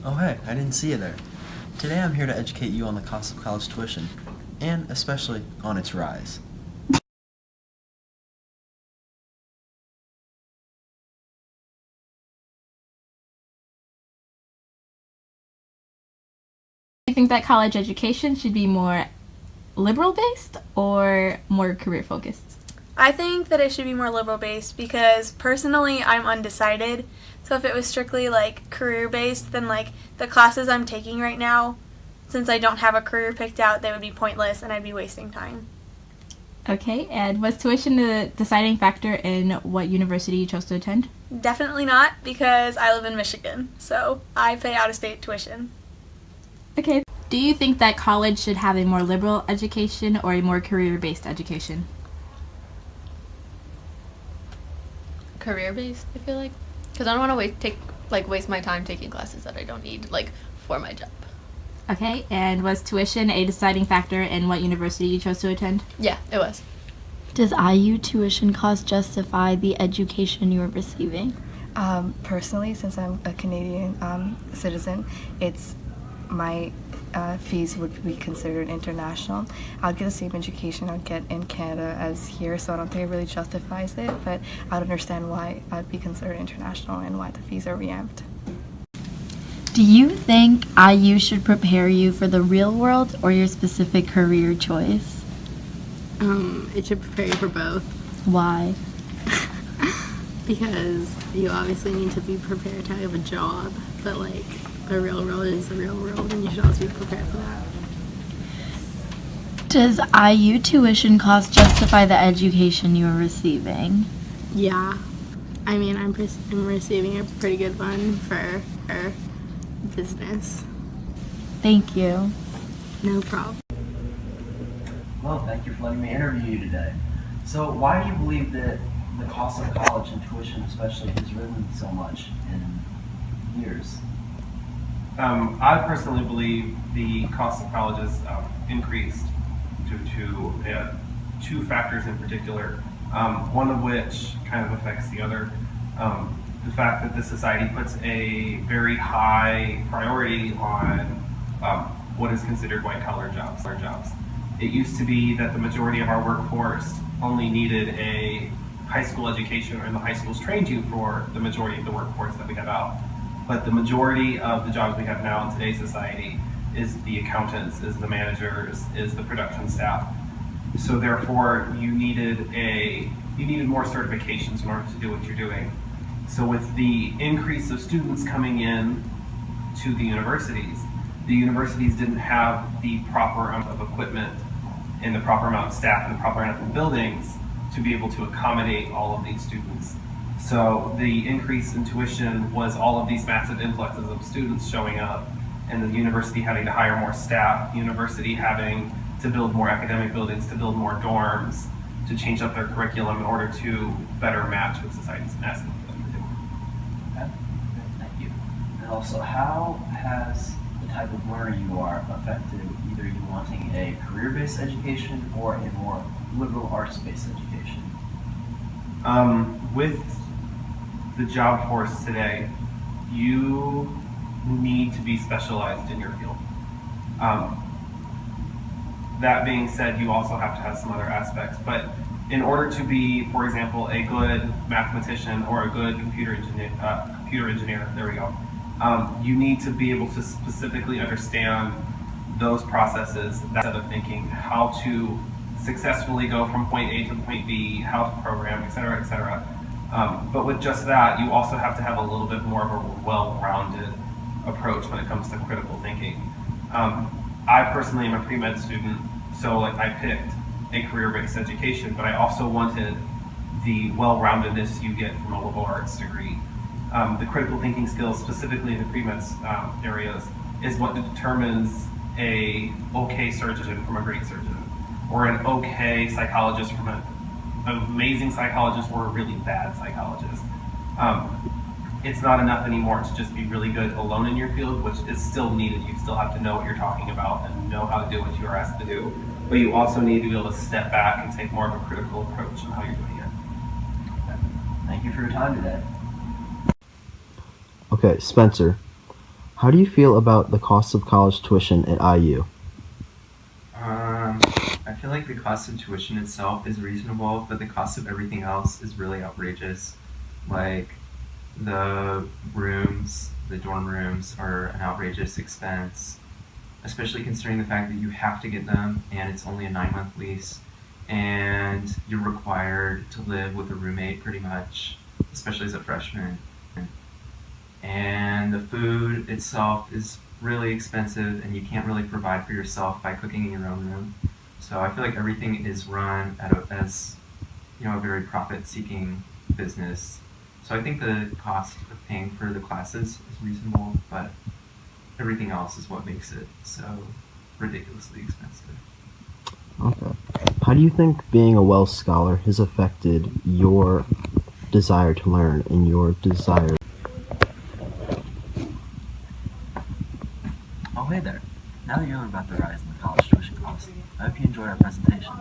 Oh hey, I didn't see you there. Today I'm here to educate you on the cost of college tuition, and especially on its rise. Do you think that college education should be more liberal based or more career focused? I think that it should be more liberal based because personally I'm undecided. So if it was strictly like career based, then like the classes I'm taking right now, since I don't have a career picked out, they would be pointless and I'd be wasting time. Okay, and was tuition the deciding factor in what university you chose to attend? Definitely not because I live in Michigan, so I pay out of state tuition. Okay. Do you think that college should have a more liberal education or a more career based education? Career based, I feel like, because I don't want to waste my time taking classes that I don't need like for my job. Okay, and was tuition a deciding factor in what university you chose to attend? Yeah, it was. Does IU tuition cost justify the education you are receiving? Personally, since I'm a Canadian citizen, it's my fees would be considered international. I'd get the same education I'd get in Canada as here, so I don't think it really justifies it, but I don't understand why I'd be considered international and why the fees are reamped. Do you think IU should prepare you for the real world or your specific career choice? It should prepare you for both Why? because you obviously need to be prepared to have a job, but like the real world is the real world and you should also be prepared for that. Does IU tuition cost justify the education you are receiving? Yeah. I mean, I'm receiving a pretty good one for business. Thank you. No problem. Well, thank you for letting me interview you today. So why do you believe that the cost of college and tuition especially has risen so much in years? I personally believe the cost of college has increased due to two factors in particular, one of which kind of affects the other. The fact that the society puts a very high priority on what is considered white-collar jobs. It used to be that the majority of our workforce only needed a high school education, and the high schools trained you for the majority of the workforce that we have out. But the majority of the jobs we have now in today's society is the accountants, is the managers, is the production staff. So therefore, you needed more certifications in order to do what you're doing. So with the increase of students coming in to the universities didn't have the proper amount of equipment and the proper amount of staff and the proper amount of buildings to be able to accommodate all of these students. So the increase in tuition was all of these massive influxes of students showing up, and the university having to hire more staff, university having to build more academic buildings, to build more dorms, to change up their curriculum in order to better match what society's asking for them to do. Okay. Thank you. And also, how has the type of learner you are affected either you wanting a career-based education or a more liberal arts-based education? With the job force today, you need to be specialized in your field. That being said, you also have to have some other aspects, but in order to be, for example, a good mathematician or a good computer engineer, there we go, you need to be able to specifically understand those processes, that set of thinking, how to successfully go from point A to point B, how to program, et cetera, et cetera. But with just that, you also have to have a little bit more of a well-rounded approach when it comes to critical thinking. I personally am a pre-med student, so like I picked a career-based education, but I also wanted the well-roundedness you get from a liberal arts degree. The critical thinking skills, specifically in the pre-med areas, is what determines a okay surgeon from a great surgeon, or an okay psychologist from an amazing psychologist or a really bad psychologist. It's not enough anymore to just be really good alone in your field, which is still needed. You still have to know what you're talking about and know how to do what you are asked to do. But you also need to be able to step back and take more of a critical approach on how you're doing it. Thank you for your time today. Okay, Spencer, How do you feel about the cost of college tuition at IU? I feel like the cost of tuition itself is reasonable, but the cost of everything else is really outrageous. Like the dorm rooms are an outrageous expense, especially considering the fact that you have to get them and it's only a 9-month lease, and you're required to live with a roommate pretty much, especially as a freshman. And the food itself is really expensive, and you can't really provide for yourself by cooking in your own room. So I feel like everything is run as a very profit-seeking business. So I think the cost of paying for the classes is reasonable, but everything else is what makes it so ridiculously expensive. Okay. How do you think being a Wells Scholar has affected your desire to learn and your desire? Oh, hey there. Now that you learned about the rise in the college tuition cost, I hope you enjoyed our presentation.